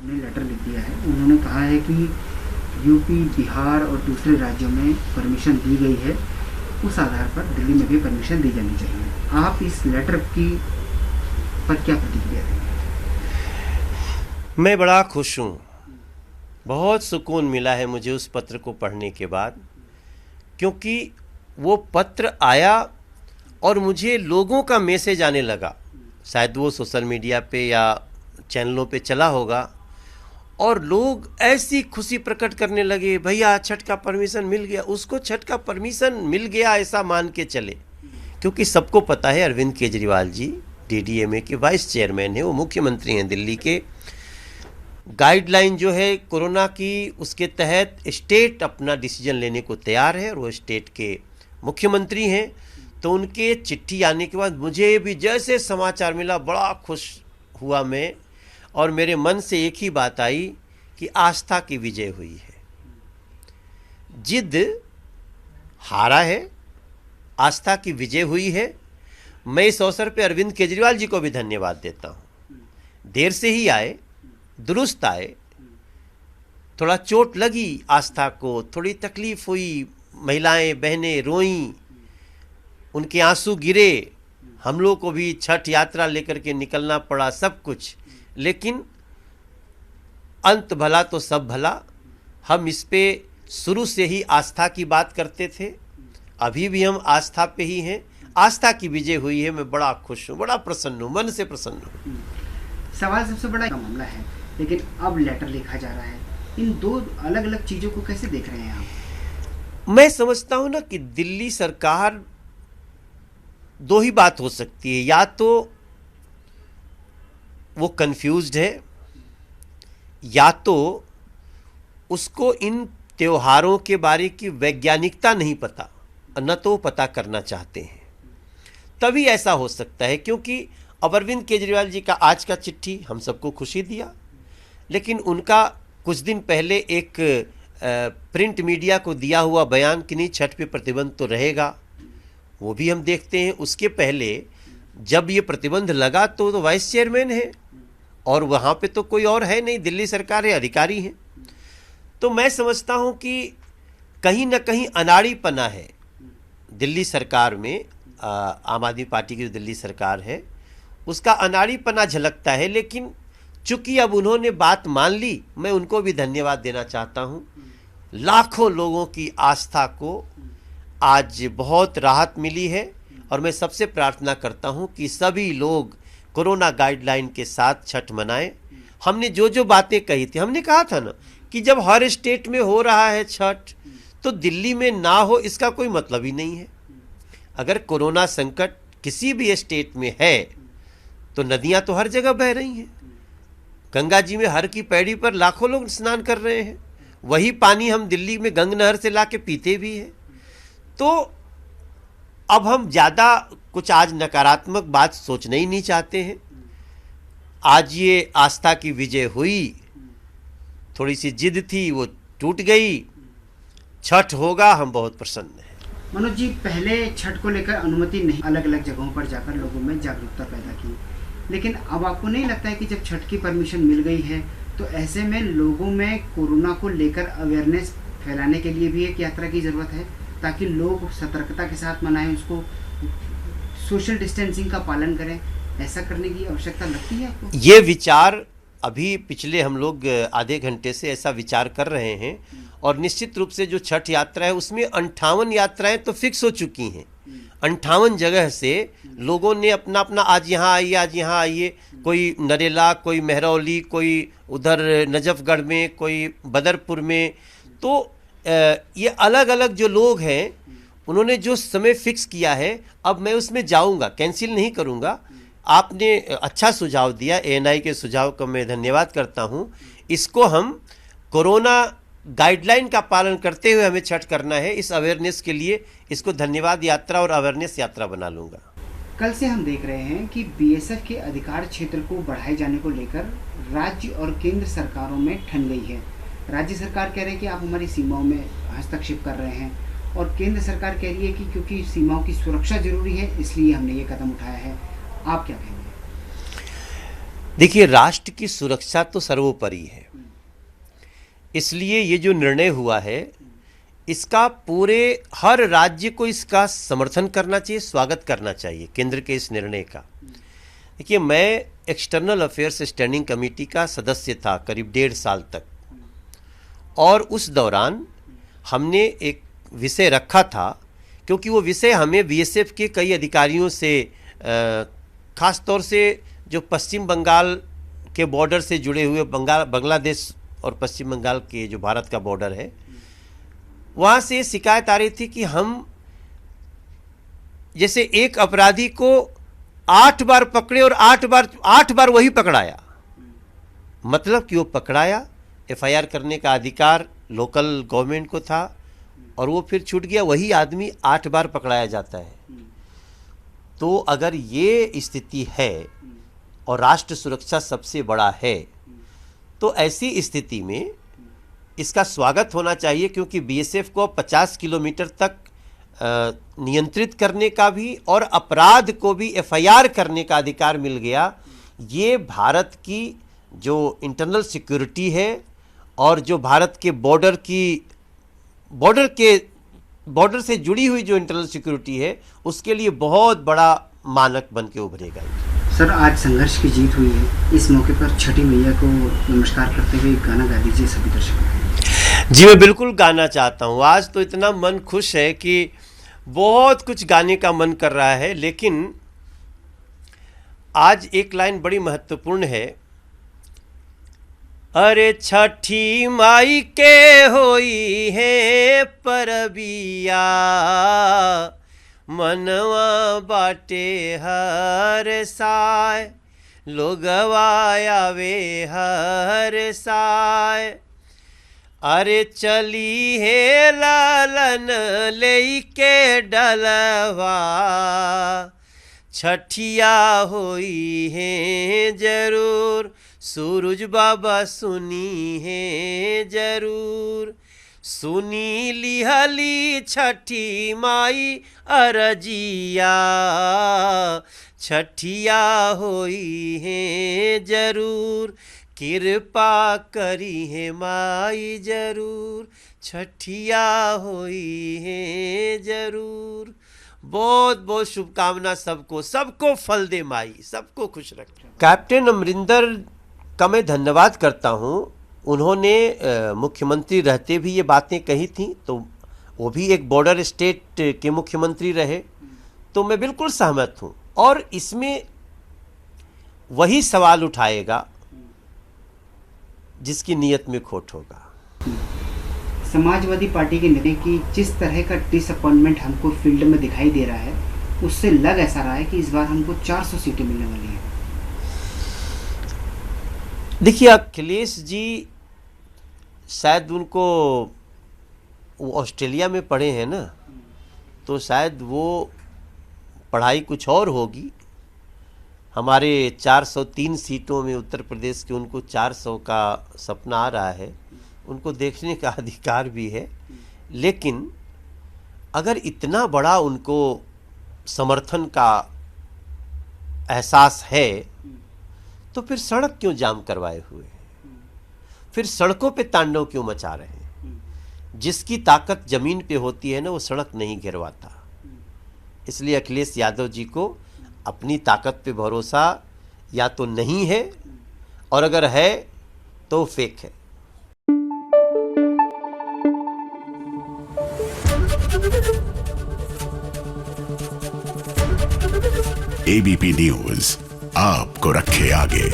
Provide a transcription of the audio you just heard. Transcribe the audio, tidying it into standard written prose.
ने लेटर लिख दिया है। उन्होंने कहा है कि यूपी, बिहार और दूसरे राज्यों में परमिशन दी गई है, उस आधार पर दिल्ली में भी परमिशन दी जानी चाहिए। आप इस लेटर की पर क्या प्रतिक्रिया देंगे? मैं बड़ा खुश हूँ। बहुत सुकून मिला है मुझे उस पत्र को पढ़ने के बाद, क्योंकि वो पत्र आया और मुझे लोगों का मैसेज आने लगा। शायद वो सोशल मीडिया पे या चैनलों पे चला होगा और लोग ऐसी खुशी प्रकट करने लगे, भैया छठ का परमिशन मिल गया। उसको छठ का परमिशन मिल गया ऐसा मान के चले, क्योंकि सबको पता है अरविंद केजरीवाल जी डीडीएमए के वाइस चेयरमैन हैं, वो मुख्यमंत्री हैं दिल्ली के। गाइडलाइन जो है कोरोना की, उसके तहत स्टेट अपना डिसीजन लेने को तैयार है और वो स्टेट के मुख्यमंत्री हैं। तो उनके चिट्ठी आने के बाद मुझे भी जैसे समाचार मिला बड़ा खुश हुआ मैं, और मेरे मन से एक ही बात आई कि आस्था की विजय हुई है। जिद हारा है, आस्था की विजय हुई है। मैं इस अवसर पे अरविंद केजरीवाल जी को भी धन्यवाद देता हूँ। देर से ही आए, दुरुस्त आए। थोड़ा चोट लगी आस्था को, थोड़ी तकलीफ हुई, महिलाएं बहनें रोईं, उनके आंसू गिरे, हम लोग को भी छठ यात्रा लेकर के निकलना पड़ा, सब कुछ। लेकिन अंत भला तो सब भला। हम इस पे शुरू से ही आस्था की बात करते थे, अभी भी हम आस्था पे ही हैं। आस्था की विजय हुई है। मैं बड़ा खुश हूँ, बड़ा प्रसन्न हूँ, मन से प्रसन्न हूँ। सवाल सबसे बड़ा मामला है, लेकिन अब लेटर लिखा जा रहा है। इन दो अलग अलग चीज़ों को कैसे देख रहे हैं आप? मैं समझता हूँ ना कि दिल्ली सरकार, दो ही बात हो सकती है, या तो वो कंफ्यूज्ड है, या तो उसको इन त्योहारों के बारे की वैज्ञानिकता नहीं पता, न तो पता करना चाहते हैं। तभी ऐसा हो सकता है, क्योंकि अब अरविंद केजरीवाल जी का आज का चिट्ठी हम सबको खुशी दिया, लेकिन उनका कुछ दिन पहले एक प्रिंट मीडिया को दिया हुआ बयान कि नहीं छठ पे प्रतिबंध तो रहेगा, वो भी हम देखते हैं। उसके पहले जब ये प्रतिबंध लगा तो वाइस चेयरमैन है और वहाँ पे तो कोई और है नहीं, दिल्ली सरकार है, अधिकारी हैं। तो मैं समझता हूँ कि कहीं ना कहीं अनाड़ीपना है दिल्ली सरकार में। आम आदमी पार्टी की जो दिल्ली सरकार है उसका अनाड़ीपना झलकता है। लेकिन चूंकि अब उन्होंने बात मान ली, मैं उनको भी धन्यवाद देना चाहता हूँ। लाखों लोगों की आस्था को आज बहुत राहत मिली है, और मैं सबसे प्रार्थना करता हूँ कि सभी लोग कोरोना गाइडलाइन के साथ छठ मनाएं। हमने जो जो बातें कही थी, हमने कहा था ना कि जब हर स्टेट में हो रहा है छठ, तो दिल्ली में ना हो इसका कोई मतलब ही नहीं है। अगर कोरोना संकट किसी भी स्टेट में है तो नदियां तो हर जगह बह रही हैं। गंगा जी में हर की पैड़ी पर लाखों लोग स्नान कर रहे हैं, वही पानी हम दिल्ली में गंग नहर से ला के पीते भी हैं। तो अब हम ज़्यादा कुछ आज नकारात्मक बात सोचना ही नहीं चाहते हैं। आज ये आस्था की विजय हुई, थोड़ी सी जिद थी वो टूट गई, छठ होगा, हम बहुत प्रसन्न हैं। मनोज जी, पहले छठ को लेकर अनुमति नहीं, अलग अलग जगहों पर जाकर लोगों में जागरूकता पैदा की, लेकिन अब आपको नहीं लगता है कि जब छठ की परमिशन मिल गई है तो ऐसे में लोगों में कोरोना को लेकर अवेयरनेस फैलाने के लिए भी एक यात्रा की ज़रूरत है, ताकि लोग सतर्कता के साथ मनाएं, उसको सोशल डिस्टेंसिंग का पालन करें? ऐसा करने की आवश्यकता लगती है आपको? ये विचार अभी पिछले हम लोग आधे घंटे से ऐसा विचार कर रहे हैं, और निश्चित रूप से जो छठ यात्रा है उसमें 58 यात्राएं तो फिक्स हो चुकी हैं। 58 जगह से लोगों ने अपना अपना आज यहाँ आइए, आज यहाँ आइए, कोई नरेला, कोई मेहरौली, कोई उधर नजफगढ़ में, कोई बदरपुर में। तो ये अलग अलग जो लोग हैं उन्होंने जो समय फिक्स किया है, अब मैं उसमें जाऊंगा, कैंसिल नहीं करूंगा। आपने अच्छा सुझाव दिया, एएनआई के सुझाव का मैं धन्यवाद करता हूं। इसको हम कोरोना गाइडलाइन का पालन करते हुए हमें छठ करना है, इस अवेयरनेस के लिए इसको धन्यवाद यात्रा और अवेयरनेस यात्रा बना लूँगा। कल से हम देख रहे हैं कि बीएसएफ के अधिकार क्षेत्र को बढ़ाए जाने को लेकर राज्य और केंद्र सरकारों में ठन गई है। राज्य सरकार कह रहे हैं कि आप हमारी सीमाओं में हस्तक्षेप कर रहे हैं, और केंद्र सरकार कह रही है कि क्योंकि सीमाओं की सुरक्षा जरूरी है इसलिए हमने ये कदम उठाया है। आप क्या कहेंगे? देखिए, राष्ट्र की सुरक्षा तो सर्वोपरि है, इसलिए ये जो निर्णय हुआ है इसका पूरे हर राज्य को इसका समर्थन करना चाहिए, स्वागत करना चाहिए केंद्र के इस निर्णय का। देखिए, मैं एक्सटर्नल अफेयर्स स्टैंडिंग कमेटी का सदस्य था करीब 1.5 साल तक, और उस दौरान हमने एक विषय रखा था, क्योंकि वो विषय हमें बीएसएफ के कई अधिकारियों से, ख़ास तौर से जो पश्चिम बंगाल के बॉर्डर से जुड़े हुए बांग्लादेश और पश्चिम बंगाल के जो भारत का बॉर्डर है, वहाँ से शिकायत आ रही थी कि हम जैसे एक अपराधी को 8 बार पकड़े और 8 बार वही पकड़ाया, मतलब कि वो पकड़ाया, एफआईआर करने का अधिकार लोकल गवर्नमेंट को था और वो फिर छूट गया, वही आदमी 8 बार पकड़ाया जाता है। तो अगर ये स्थिति है और राष्ट्र सुरक्षा सबसे बड़ा है, तो ऐसी स्थिति में इसका स्वागत होना चाहिए, क्योंकि बीएसएफ को 50 किलोमीटर तक नियंत्रित करने का भी और अपराध को भी एफआईआर करने का अधिकार मिल गया। ये भारत की जो इंटरनल सिक्योरिटी है और जो भारत के बॉर्डर से जुड़ी हुई जो इंटरनल सिक्योरिटी है, उसके लिए बहुत बड़ा मानक बन के उभरेगा। सर, आज संघर्ष की जीत हुई है, इस मौके पर छठी मैया को नमस्कार करते हुए गाना गा दीजिए सभी दर्शकों को। जी, मैं बिल्कुल गाना चाहता हूँ। आज तो इतना मन खुश है कि बहुत कुछ गाने का मन कर रहा है, लेकिन आज एक लाइन बड़ी महत्वपूर्ण है। अरे छठी माई के होई है परबिया, मनवा बाटे हर साय, लोगवा आवे हर साय। अरे चली है लालन लेके डलवा, छठिया होई है जरूर, सूरज बाबा सुनी है जरूर। सुनी लिहली छठी माई अरजिया, छठिया होई है जरूर, कृपा करी है माई जरूर, छठिया होई है जरूर। बहुत बहुत शुभकामना सबको, सबको फल दे माई, सबको खुश रखे। कैप्टन अमरिंदर का मैं धन्यवाद करता हूँ। उन्होंने मुख्यमंत्री रहते भी ये बातें कही थी, तो वो भी एक बॉर्डर स्टेट के मुख्यमंत्री रहे, तो मैं बिल्कुल सहमत हूँ। और इसमें वही सवाल उठाएगा जिसकी नीयत में खोट होगा। समाजवादी पार्टी के नेता की जिस तरह का डिसअपॉइंटमेंट हमको फील्ड में दिखाई दे रहा है, उससे लग ऐसा रहा है कि इस बार हमको 400 सीटें मिलने वाली हैं। देखिए, अखिलेश जी शायद वो ऑस्ट्रेलिया में पढ़े हैं ना, तो शायद वो पढ़ाई कुछ और होगी। हमारे 403 सीटों में उत्तर प्रदेश के उनको 400 का सपना आ रहा है, उनको देखने का अधिकार भी है। लेकिन अगर इतना बड़ा उनको समर्थन का एहसास है, तो फिर सड़क क्यों जाम करवाए हुए हैं, फिर सड़कों पे तांडव क्यों मचा रहे हैं? जिसकी ताकत जमीन पे होती है ना, वो सड़क नहीं गिरवाता। इसलिए अखिलेश यादव जी को अपनी ताकत पे भरोसा या तो नहीं है, और अगर है तो फेक है। एबीपी न्यूज आपको रखे आगे।